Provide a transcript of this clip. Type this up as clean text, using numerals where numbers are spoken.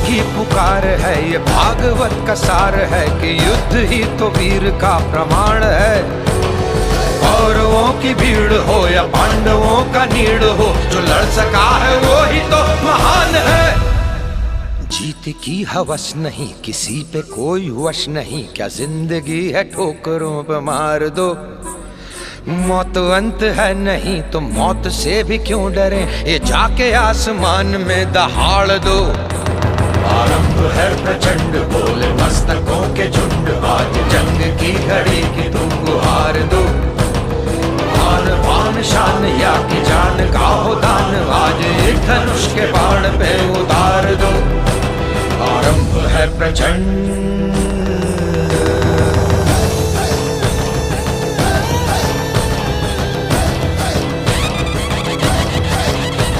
की पुकार है, ये भागवत का सार है कि युद्ध ही तो वीर का प्रमाण है। कौरवों की भीड़ हो या पांडवों का नीड़ हो, जो लड़ सका है वो ही तो महान है। जीत की हवस नहीं, किसी पे कोई वश नहीं, क्या जिंदगी है ठोकरों पे मार दो। मौत अंत है नहीं तो मौत से भी क्यों डरे, ये जाके आसमान में दहाड़ दो। आरंभ है प्रचंड, बोले मस्तकों के झुंड, आज जंग की घड़ी की तुम गुहार दो। आन बान शान या की जान का हो दान, आज एक धनुष के बाण पे उतार दो। आरंभ है प्रचंड।